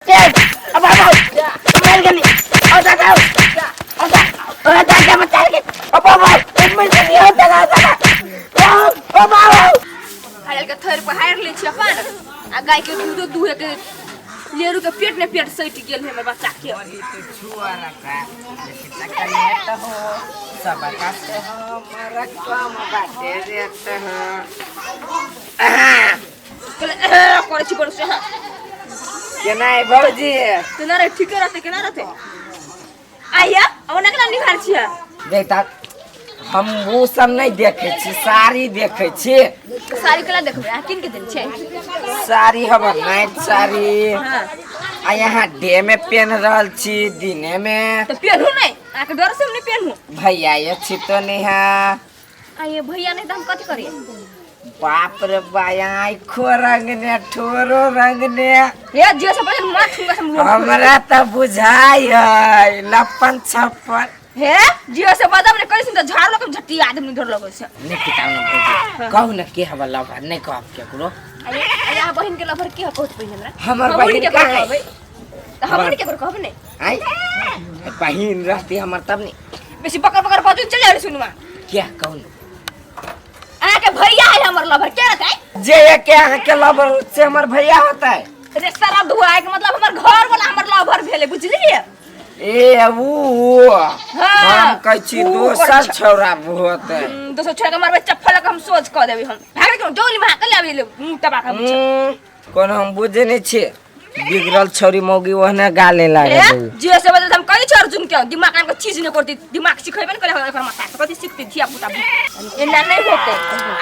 अब मार गली आता जाओ आता जा मत के अब एक मिनट नहीं होता ना अब हाल के थर पर हार ले छिया पान आ गाय के दूध दूहे के लेरू के पेट ने पेट सैट गेल हमर बच्चा के तो छुआ रखा लेकिन हो सब का से हमारा काम बाटे देते हैं करे छी पर से के नहीं भौजी तना रे ठीक रहते केना रहते आइया ओने केना निखार छिया देखता हम वो सब नहीं देखे छी साड़ी देखे छी सारी केला देखबे आ किन के दिन छै साड़ी हमर नाइट साड़ी हां आ यहाँ डे में पहन रहल छी दिने में तो पहनू नहीं आके डर से नहीं पहनू भैया ये छी तो नहीं है आइए भैया नहीं तो हम कथि करिए बाप रे बाया आँखो रंग ने ठोरो रंग ने ये जे सब मार ठुंगा हम लोग हमरा तो बुझाई है लपन छप्पन हे जियो से बदम ने कइसिन त झाड़ लक झट्टी आदमी धर लगै छै ने किताब न बुझी कहू न के हवा लवर नहीं कहब के करो आया बहिन के लवर के कहत पई हमरा हमर बहिन के का कहबै त हमर के कहब ने आई बहिन रहती हमर तब नहीं बेसी पकड़ पकड़ बाजू चले रे सुनुमा क्या कहू न आके भैया है हमर लवर के रहतै जे के अहाँ के लवर से हमर भैया होता है रे सारा दुआ के मतलब हमर घर वाला हमर लवर भेले बुझलिए ए वो हम कहै छी दोसर छौरा होत है दोसर छोरा के मारबे चप्पल के हम सोच क देबे हम भागे के डोली में हाकल आबे ले तबा का कोन हम बुझे नहीं छी बिगड़ल छौरी मौगी ओहने गाले लागे जे से बदल हम कहि छ अर्जुन के दिमाग का चीज नहीं करती दिमाग सिखेबे न करे एकर माथा कथि सिखती थिया पुता एना नहीं होते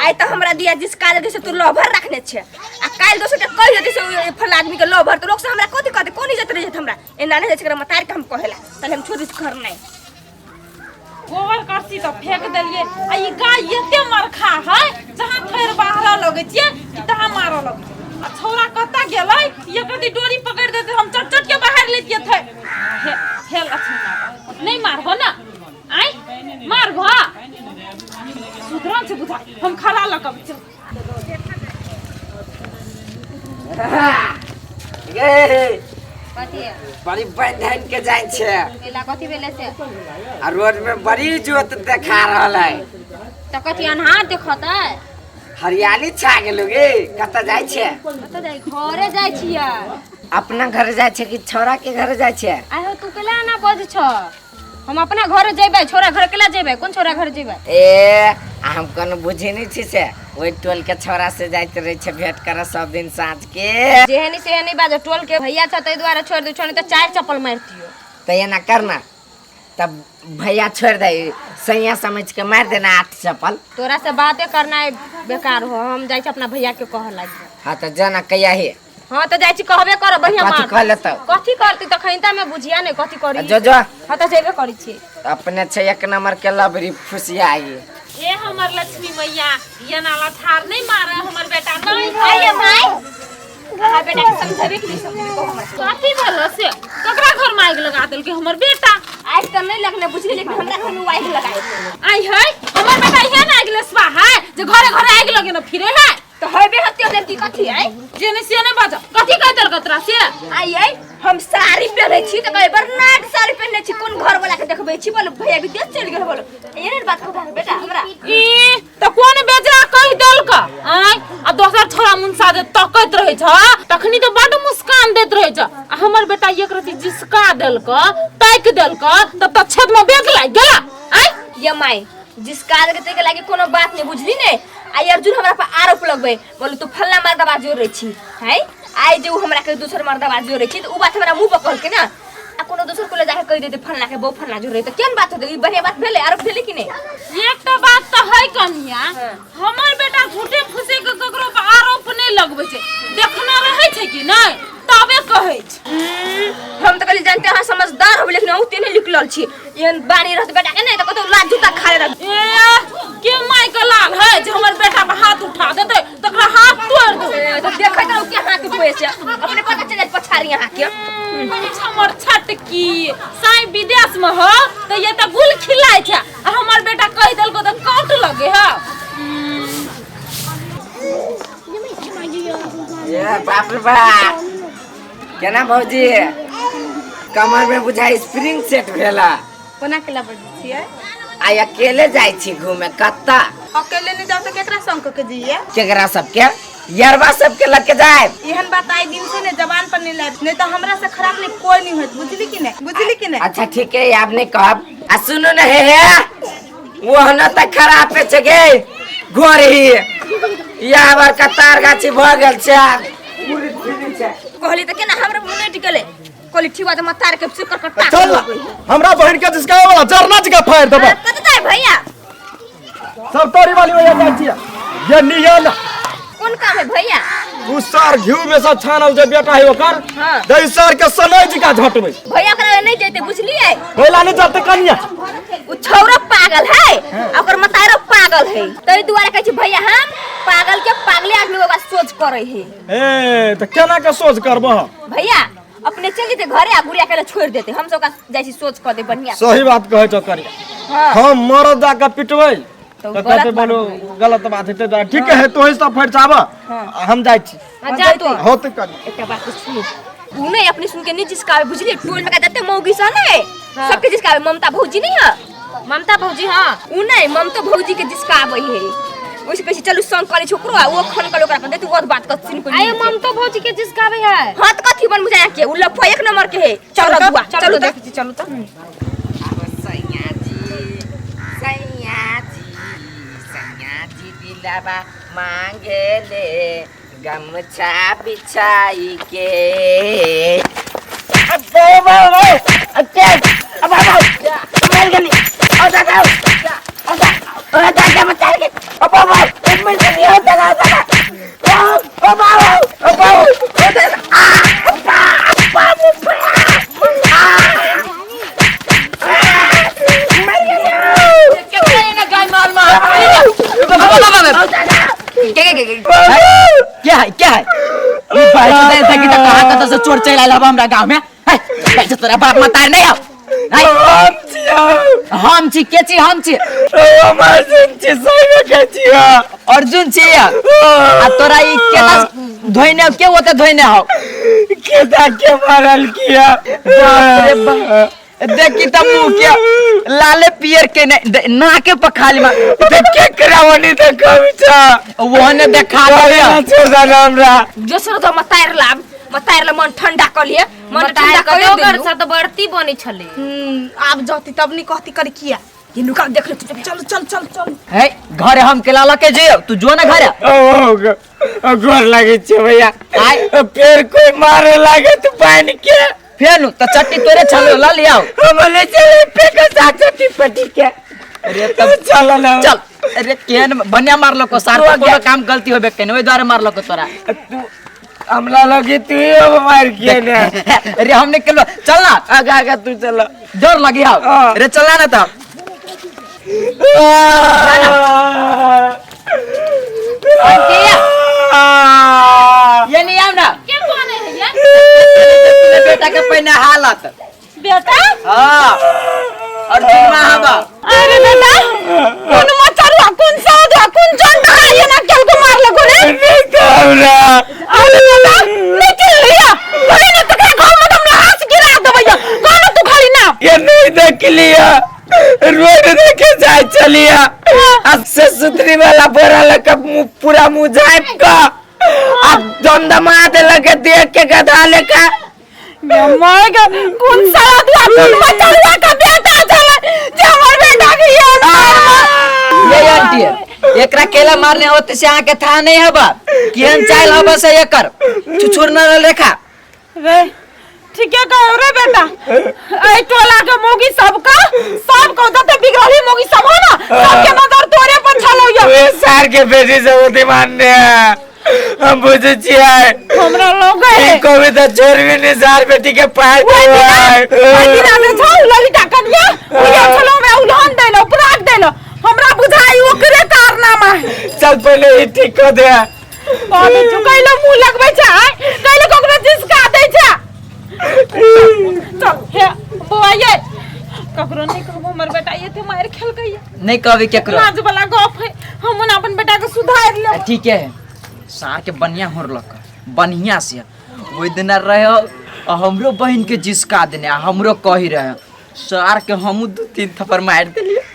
आइ त हमरा दिया जिस काल के से तू लवर रखने छे आ काल दोसर के कहि देती से फल आदमी के लवर तो लोग से हमरा कथि कहते कोनी जत रहे हमरा एना नहीं छै मतार के हम कहेला तले हम छोड़ घर नहीं गोबर करसी तो फेंक देलिए आ ई गाय एते मरखा है जहां फेर बाहर लगे छिए तहां मारो लगे आ छौरा कता गेलै ये कति डोरी पकड़ देते हम चट चट के बाहर लेतिए थे हेल अच्छा नहीं मारबो ना आई मारबो सुधरन से बुझा हम खड़ा लगब ये कथि बड़ी बंधन के जाय छे एला कथि भेले से आ रोड में बड़ी जोत देखा रहल है त कथि अनहार देखतै हरियाली छा गेलो गे कत जाय छे कत जाई घरे जाई छिया अपना घर जाय छे कि छोरा के घर जाय छे आइ हो तू केला ना बज छ हम अपना घर जेबै छोरा घर केला जेबै कोन छोरा घर जेबै ए हम कन बुझे नहीं छी से ओइ टोल के छोरा से जाइत रहे छे भेंट कर सब दिन साँझ के जेहनी सेहनी बाज टोल के भैया छ तै द्वारा छोड़ दे छोनी त चार चप्पल मारतियो तो ये ना करना तब भैया छोड़ दे सैया समझ के मार देना 8 चप्पल तोरा से बातें करना बेकार हो हम जाई छ अपना भैया के कह लाग हाँ तो जाना कहिया ही हां त जाई छी कहबे कर बढ़िया मार कथी कह लेतो कथी करती त खैंता में बुझिया नहीं कथी करी जो जो हां त जेबे करी छी अपने छे एक नंबर के लबरी फुसिया आई ए हमर लक्ष्मी मैया ये नाला थार नहीं मारे हमर बेटा नहीं आइए माई हां बेटा के समझाबे कि नहीं समझाबे को हमरा कथी भेल से ककरा घर में आग लगा देल के हमर बेटा आज त नहीं लगने बुझली लेकिन हमरा घर में आग लगाए आई है हमर बेटा हे ना आग लेसवा है जे घरे घरे आग लगे न फिरे है तो होबे हत्या देती कथी है जेने से ने बाजा कथी कह देल कतरा से आइए हम साड़ी पहने छी त कहे बरनाट साड़ी पहने छी कोन घर वाला के देखबे छी बोल भैया के देश चल गेल बोल एने बात को बेटा हमरा ई त कोन बेजरा कह देल का आय आ दोसर छोरा मुंसा दे तकत रहे छ तखनी तो बड मुस्कान देत रहे छ आ हमर बेटा एक रति जिसका देल का ताक देल का तब तक छत में बेग लाग गेला आय ये माई जिस काज के ते लागे कोनो बात नहीं बुझली ने आई अर्जुन हमरा पर आरोप लगबे बोले तू फल्ला मर्दबा जोर रही छी है आई जे हमरा के दूसर मर्दबा जोर रही छी तो उ बात हमरा मुंह पर कहल के ना आ कोनो दूसर को ले जाके कह देते फल्ला के बो फल्ला जोर रही तो केन बात होते ई बढ़िया बात भेले आरोप भेले कि नहीं एक तो बात तो है कन्या हमर बेटा झूठे फुसे के ककरो पर आरोप नहीं लगबे छै देखना रहे छै कि नहीं तबे कहै छै हम तो कल जानते हैं समझदार हो लेकिन औते नहीं निकलल छी एहन बानी रहत बेटा के नहीं तो कतो लात जूता खा ले ए के माय के लाल है जे हमर बेटा पे हाथ उठा देते तकरा हाथ तोड़ दे तो देखै त के हाथ धोए छै अपने पता चल जाए पछारी यहां के हमर छटकी साई विदेश में हो तो ये तो गुल खिलाय छै आ हमर बेटा कह देल को तो काट लगे है ये बाप रे बाप केना भौजी कमर में बुझाई स्प्रिंग सेट भेला कोना केला बजै छियै आइ अकेले जाय छी घूमे कत्ता अकेले नहीं जाओ तो केकरा संग के जिए केकरा सबके यरबा सबके लग के जाए एहन बात आई दिन से ने जबान पर नहीं लाए नहीं तो हमरा से खराब नहीं कोई नहीं होत बुझली कि नहीं अच्छा ठीक है आप नहीं कहब आ सुनो न हे वो न त खराब पे छगे घोरी या बार कतार गाछी भ गेल छै पूरी फिनी छै कहली त केना हमरा मुंह नहीं टिकले कहली ठीक बात मत तार के सुकर कटा चल हमरा बहन के जिसका वाला जरना जगह फाड़ देबो कतै भैया सब तोरी वाली हो जाय छियै ये नियन कौन काम है भैया उ सार घिउ में से छानल जे बेटा है ओकर हां दई सार के सनई जिका झटबै भैया करा नहीं जैते बुझलिए होइला नहीं जाते कनिया उ छौरा पागल है ओकर मतारो पागल है तई दुआरे कहै छी भैया हम पागल के पागले आदमी बाबा सोच करे है ए त केना के सोच करबो भैया अपने चल जते घरे आ गुड़िया के छोड़ देते हम सब का जैसी सोच कर दे बढ़िया सही बात कहै छ करिया हां हम मरद जाके पिटबै तो तो कहते बोलो गलत बात है तो ठीक है तो ही सब फट जाबा हम जाय छी जा तो होत कर एकटा बात सुनो उ नहीं अपनी सुन के नहीं जिसका बुझलिए टोल में का देते मौगी सा नहीं सबके जिसका ममता भौजी नहीं है ममता भौजी हां उ नहीं ममता भौजी के जिसका आबै है ओसे कहै चलू संग करे छोकरो आ वो खन कर ओकरा देते वो बात कर सिन को आय ममता भौजी के जिसका आबै है हां त कथि बन बुझाया के उ लफा एक नंबर के है चलो बुआ चलो देख छी चलो त दिलावा मांगे ले गमछा बिछाई के क्या है भाई तो ऐसा कि तो कहां का तो चोर चला लाबा हमरा गांव में कैसे तोरा बाप मतार नहीं हम छी के छी हम छी अर्जुन छी आ तोरा ई केना धोइने के होते धोइने हो केदा के मारल किया बाप रे बाप देखी त मुंह के लाले पियर के ना के पखाली में के करावनी त कविता ओने देखा दे छोड़ा हमरा जसरो तो मतायर ला मन ठंडा कर लिए मन ठंडा कर दे ओकर सा तो बढ़ती बनी छले अब जति तब नहीं कहती कर किया ये नुका देख ले चल चल चल चल है घर हम के लाला के जे तू जो ना घर ओ गोर लागे छ भैया पेड़ कोई मारे लागे तू पानी के फेनु त चट्टी तोरे छलो ला लियाओ हमले चले फेंक चट्टी पटी के अरे तब चल ना चल अरे केन बनिया मारलो को सार को काम गलती होबे केन ओइ द्वारा मारलो को तोरा तू हमला लगे तू मार के ने अरे हमने केलो चल ना आगा आगा तू चल डर लगी आओ अरे चल ना त ये नहीं आव ना के कोन है ये बेटा के पहने हालत बेटा हां अर्जुन महाबा अरे बेटा कौन मचरुआ कौन साउदा कौन चंदा ये ना केल को मार लगो रे हमरा अरे बेटा निकल लिया कोई ना तकरा घर में तुमने हाथ गिरा दो भैया कौन तू खाली ना ये नहीं देख लिया रोड देखे जाए चलिया से सुतरी वाला बोरा लगा पूरा मुंह झाप का अब दमदमा दे लगे देख के गधा लेका मर कौन साला तू कौन मचरुआ का बेटा चले जे हमर बेटा के ये आंटी एकरा केला मारने होते से आके था नहीं हबा केन चाइल हबा से एकर छुछुर न लेखा रे ठीक है कहो रे बेटा ए टोला के मोगी सबका तो बिगड़ली मोगी सब हो ना सबके नजर तोरे पर छलो या वे सार के बेटी से वो मानने हम बुझे छिए हमरा लोग है कोई तो छोड़ भी नहीं सार बेटी के पार दिना में छौ ललिता कन्या उया छलो में उल्हन देलो अपराध देलो हमरा बुझाई ओकरे कारनामा चल पहले ही ठीक कर दे बाबे चुकैलो मुंह लगबै छै कैले कोकरा जिसका दै छै चल हे बुआ ये ककरो नहीं कहबो हमर बेटा ये थे मार खेल गई नहीं कहबे केकरो लाज वाला गप है हम अपन बेटा के सुधार ले ठीक है सार के बढ़िया होर लक बढ़िया से ओइ दिन रहे और हमरो बहन के जिसका देने हमरो कही रहे सर के हम 2-3 थप्पड़ मार दे